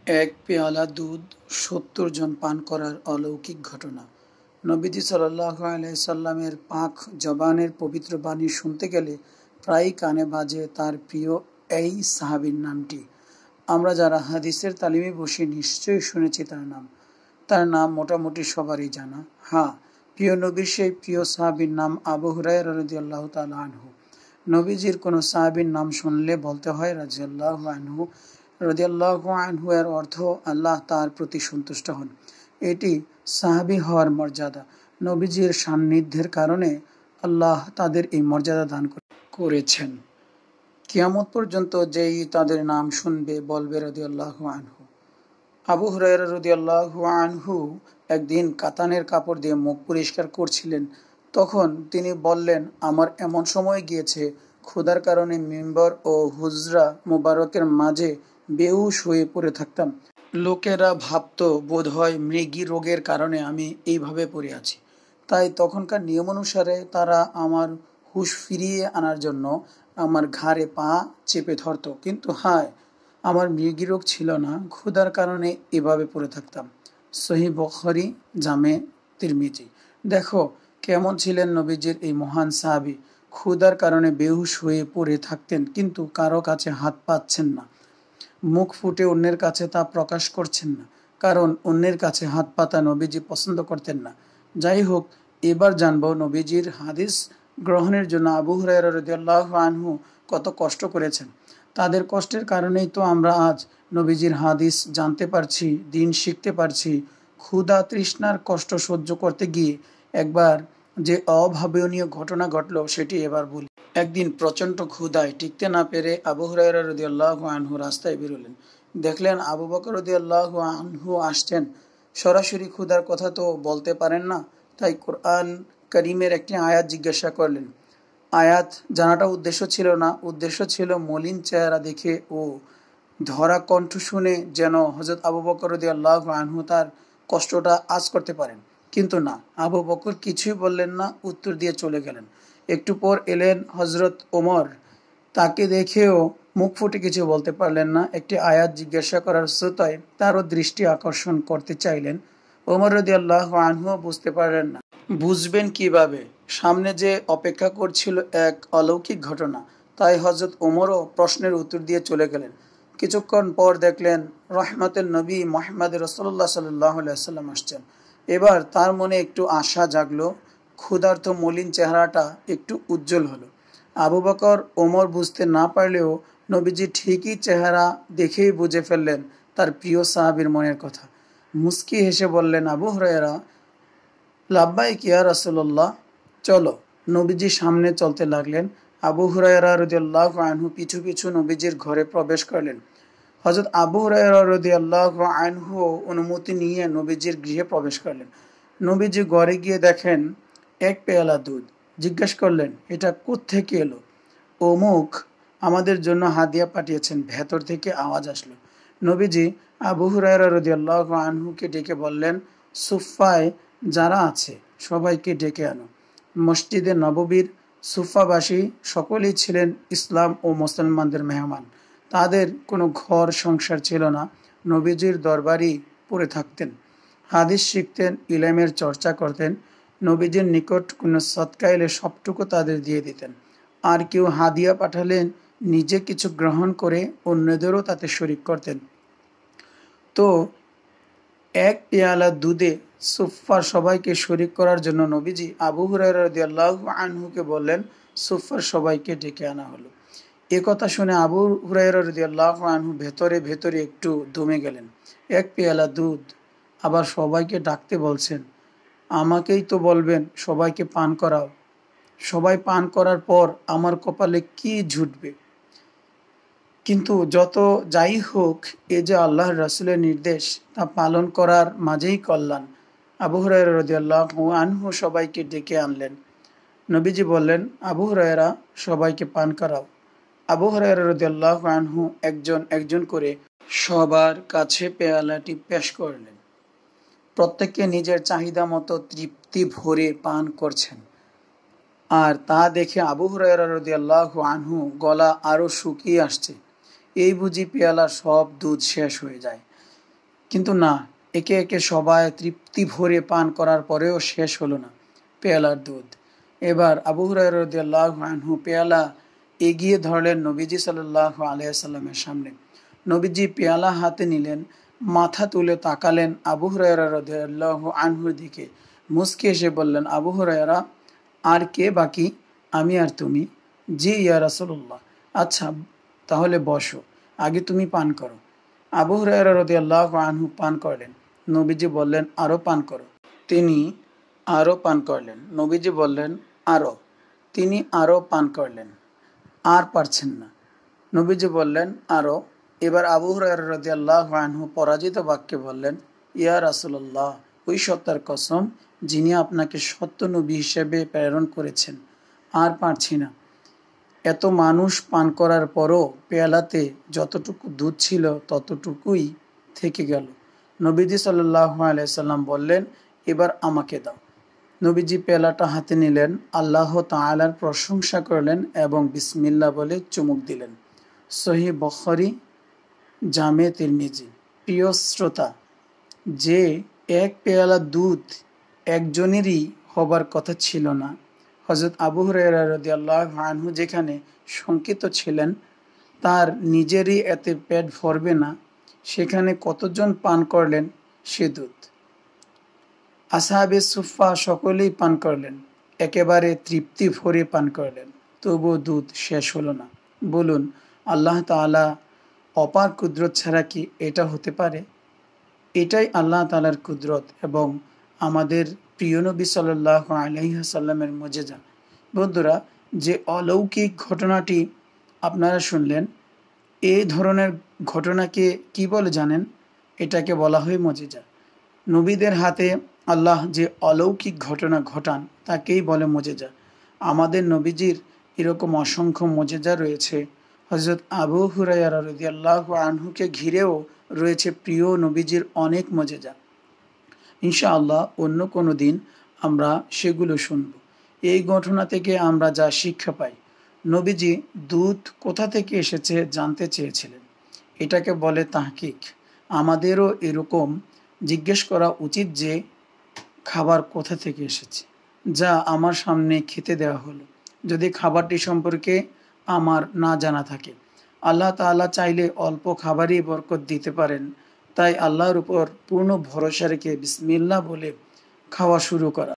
এক পেয়ালা দুধ ৭০ জন পান করার অলৌকিক ঘটনা। নবীজি সাল্লাল্লাহু আলাইহি সাল্লামের পাক জবানের পবিত্র বাণী শুনতে গেলে প্রায়ই কানে বাজে তার প্রিয় এই সাহাবীর নামটি। আমরা যারা হাদিসের তালিমে বসে নিশ্চয়ই শুনেছি তার নাম মোটামুটি সবারই জানা। হ্যাঁ, প্রিয় নবীর সেই প্রিয় সাহাবীর নাম আবু হুরায়রা রাদিয়াল্লাহু তাআলা আনহু। নবীজির কোনো সাহাবীর নাম শুনলে বলতে হয় রাদিয়াল্লাহু আনহু। রাদিয়াল্লাহু আনহু এর অর্থ আল্লাহ তার প্রতি সন্তুষ্ট হন। এটি সাহাবী হওয়ার মর্যাদা। নবীজির সান্নিধ্যের কারণে আল্লাহ তাদের এই মর্যাদা দান করেছেন। কিয়ামত পর্যন্ত যেই তাদের নাম শুনবে বলবে রাদিয়াল্লাহু আনহু। আবু হুরায়রা রাদিয়াল্লাহু আনহু একদিন কাতানের কাপড় দিয়ে মুখ পরিষ্কার করছিলেন। তখন তিনি বললেন, আমার এমন সময় গিয়েছে ক্ষুধার কারণে মিম্বর ও হুজরা মুবারকের মাঝে বেহুশ হয়ে পড়ে থাকতাম। লোকেরা ভাবত বোধহয় মৃগী রোগের কারণে আমি এইভাবে পড়ে আছি। তাই তখনকার নিয়ম অনুসারে তারা আমার হুঁশ ফিরিয়ে আনার জন্য আমার ঘাড়ে পা চেপে ধরত। কিন্তু হায়, আমার মৃগী রোগ ছিল না, ক্ষুধার কারণে এভাবে পড়ে থাকতাম। সহিহ বুখারী, জামে তিরমিজি। দেখো কেমন ছিলেন নবীজির এই মহান সাহাবী। ক্ষুধার কারণে বেহুশ হয়ে পড়ে থাকতেন, কিন্তু কারো কাছে হাত পাচ্ছেন না, মুখ ফুটে অন্যের কাছে তা প্রকাশ করছেন না, কারণ অন্যের কাছে হাত পাতা নবীজি পছন্দ করতেন না। যাই হোক, এবার জানবো নবীজির হাদিস গ্রহণের জন্য আবু হুরায়রা রাদিয়াল্লাহু আনহু কত কষ্ট করেছেন। তাদের কষ্টের কারণেই তো আমরা আজ নবীজির হাদিস জানতে পারছি, দিন শিখতে পারছি। ক্ষুধা তৃষ্ণার কষ্ট সহ্য করতে গিয়ে একবার যে অভাবনীয় ঘটনা ঘটলো সেটি এবার বলি। একদিন প্রচণ্ড ক্ষুধায় টিকতে না পেরে আবু হুরায়রা রাদিয়াল্লাহু আনহু রাস্তায় বেরোলেন। দেখলেন আবু বকর রাদিয়াল্লাহু আনহু আসছেন। সরাসরি ক্ষুধার কথা তো বলতে পারেন না, তাই কোরআন কারীমের একটি আয়াত জিজ্ঞাসা করলেন। আয়াত জানাটা উদ্দেশ্য ছিল না, উদ্দেশ্য ছিল মলিন চেহারা দেখে ও ধরা কণ্ঠ শুনে যেন হযরত আবু বকর রাদিয়াল্লাহু আনহু তার কষ্টটা আঁচ করতে পারেন। কিন্তু না, আবু বকর কিছুই বললেন না, উত্তর দিয়ে চলে গেলেন। একটু পর এলেন হযরত ওমর। তাকে দেখেও মুখ ফুটে কিছু বলতে পারলেন না। একটি আয়াত জিজ্ঞাসা করার শ্রোতায় তারও দৃষ্টি আকর্ষণ করতে চাইলেন। ওমর রাদিয়াল্লাহু আনহু বুঝতে পারলেন না। বুঝবেন কিভাবে? সামনে যে অপেক্ষা করছিল এক অলৌকিক ঘটনা। তাই হযরত ওমরও প্রশ্নের উত্তর দিয়ে চলে গেলেন। কিছুক্ষণ পর দেখলেন রহমতের নবী মুহাম্মদ রাসূলুল্লাহ সাল্লাল্লাহু আলাইহি ওয়াসাল্লাম আসছেন। এবার তার মনে একটু আশা জাগলো, ক্ষুধার্ত মলিন চেহারাটা একটু উজ্জ্বল হলো। আবু বকর ওমর বুঝতে না পারলেও নবীজি ঠিকই চেহারা দেখেই বুঝে ফেললেন তার প্রিয় সাহাবীর মনের কথা। মুস্কি হেসে বললেন, আবু হুরায়রা, লাব্বাইক ইয়া রাসূলুল্লাহ। চলো। নবীজি সামনে চলতে লাগলেন। আবু হুরায়রা রাদিয়াল্লাহু আনহু পিছু পিছু নবীজির ঘরে প্রবেশ করলেন। হযরত আবু হুরায়রা রাদিয়াল্লাহু আনহু অনুমতি নিয়ে নবীজির গৃহে প্রবেশ করলেন। নবীজি ঘরে গিয়ে দেখেন এক পেয়ালা দুধ। জিজ্ঞেস করলেন, এটা কোত্থেকে এলো? অমুক আমাদের জন্য হাদিয়া পাঠিয়েছেন। ভেতর থেকে আওয়াজ আসলো। নবীজি আবু হুরায়রা রাদিয়াল্লাহু আনহুকে ডেকে বললেন, সুফায় যারা আছে সবাইকে ডেকে আনো। মসজিদে নববীর সুফাবাসী সকলেই ছিলেন ইসলাম ও মুসলমানদের মেহমান। তাদের কোনো ঘর সংসার ছিল না। নবীজির দরবারই পড়ে থাকতেন, হাদিস শিখতেন, ইলমের চর্চা করতেন। নবীজির নিকট কোনো সদকা এলে সবটুকু তাদের দিয়ে দিতেন। আর কেউ হাদিয়া পাঠালেন নিজে কিছু গ্রহণ করে অন্যদেরও তাতে শরিক করতেন। তো এক পেয়ালা দুধে সুফার সবাইকে শরিক করার জন্য নবীজি আবু হুরায়রা রাদিয়াল্লাহু আনহুকে বললেন, সুফার সবাইকে ডেকে আনা হলো। এ কথা শুনে আবু হুরায়রা রাদিয়াল্লাহু আনহু ভেতরে ভেতরে একটু দমে গেলেন। এক পেয়ালা দুধ, আবার সবাইকে ডাকতে বলছেন। আমাকেই তো বলবেন সবাইকে পান করাও। সবাই পান করার পর আমার কপালে কি জুটবে? কিন্তু যত যাই হোক, এ যে আল্লাহর রাসূলের নির্দেশ, তা পালন করার মাঝেই কল্যাণ। আবু হুরায়রা রাদিয়াল্লাহু আনহু সবাইকে ডেকে আনলেন। নবীজি বললেন, আবু হুরায়রা, সবাইকে পান করাও। আবু হুরায়রা রাদিয়াল্লাহু আনহু একজন একজন করে সবার কাছে পেয়ালাটি পেশ করলেন। প্রত্যেকে নিজের চাহিদা মতো তৃপ্তি ভরে পান করছেন। আর তা দেখে আবু হুরায়রা রাদিয়াল্লাহু আনহু গলা আরো শুকিয়ে আসছে। এই বুঝি পেয়ালার সব দুধ শেষ হয়ে যায়। কিন্তু না, একে একে সবাই তৃপ্তি ভরে পান করার পরেও শেষ হলো না পেয়ালার দুধ। এবার আবু হুরায়রা রাদিয়াল্লাহু আনহু পেয়ালা এগিয়ে ধরলেন নবীজি সাল্লাল্লাহু আলাইহি সাল্লামের সামনে। নবীজি পেয়ালা হাতে নিলেন, মাথা তুলে তাকালেন আবু হুরায়রা রাদিয়াল্লাহু আনহুর দিকে, মুচকি এসে বললেন, আবু হুরায়রা, আর কে বাকি? আমি আর তুমি? জি ইয়া রাসূলুল্লাহ। আচ্ছা, তাহলে বসো, আগে তুমি পান করো। আবু হুরায়রা রাদিয়াল্লাহু আনহু পান করলেন। নবীজি বললেন, আরো পান করো। তিনি আরো পান করলেন। নবীজি বললেন, আরো। তিনি আরো পান করলেন। আর পারছেন না। নবীজি বললেন, আরো। এবার আবু হুরায়রা রাদিয়াল্লাহু আনহু পরাজিত বাক্যে বললেন, ইয়া রাসূলুল্লাহ, ওই সত্তার কসম যিনি আপনাকে সত্য নবী হিসেবে প্রেরণ করেছেন, আর পারছি না। এত মানুষ পান করার পরও পেয়ালাতে যতটুকু দুধ ছিল ততটুকুই থেকে গেল। নবীজি সাল্লাল্লাহু আলাইহি সাল্লাম বললেন, এবার আমাকে দাও। নবীজি পেয়ালাটা হাতে নিলেন, আল্লাহ তাআলার প্রশংসা করলেন এবং বিসমিল্লাহ বলে চুমুক দিলেন। সহিহ বুখারী, জামে তিরমিজি। প্রিয় শ্রোতা, যে এক পেয়ালা দুধ একজনেরই হবার কথা ছিল না, হযরত আবু হুরায়রা রাদিয়াল্লাহু আনহু যেখানে শঙ্কিত ছিলেন তার নিজেরই এতে পেট ভরবে না, সেখানে কতজন পান করলেন সে দুধ? আসহাবে সুফফা সকলেই পান করলেন, একেবারে তৃপ্তি ভরে পান করলেন, তবুও দুধ শেষ হলো না। বলুন, আল্লাহ তাআলা অপার কুদরত ছাড়া কি এটা হতে পারে? এটাই আল্লাহ তাআলার কুদরত এবং আমাদের প্রিয় নবী সাল্লাল্লাহু আলাইহি ওয়াসাল্লামের মুজিজা। বন্ধুরা, যে অলৌকিক ঘটনাটি আপনারা শুনলেন, এই ধরনের ঘটনাকে কি বলে জানেন? এটাকে বলা হয় মুজিজা। নবীদের হাতে আল্লাহ যে অলৌকিক ঘটনা ঘটান তাকেই বলে মুজিজা। আমাদের নবীজির এরকম অসংখ্য মুজিজা রয়েছে। হযরত আবু হুরায়রা রাদিয়াল্লাহু আনহুকে ঘিরেও রয়েছে প্রিয় নবীজির অনেক মুজিজা। ইনশাআল্লাহ অন্য কোনো দিন আমরা সেগুলো শুনব। এই ঘটনা থেকে আমরা যা শিক্ষা পাই, নবীজি দুধ কোথা থেকে এসেছে জানতে চেয়েছিলেন। এটাকে বলে তাহকিক। আমাদেরও এরকম জিজ্ঞেস করা উচিত যে খাবার কোথা থেকে এসেছে, যা আমার সামনে খেতে দেওয়া হলো, যদি খাবারটি সম্পর্কে আমার না জানা থাকে। আল্লাহ তাআলা চাইলে অল্প খাবারই বরকত দিতে পারেন। তাই আল্লাহর উপর পূর্ণ ভরসা রেখে বিসমিল্লাহ বলে খাওয়া শুরু করা।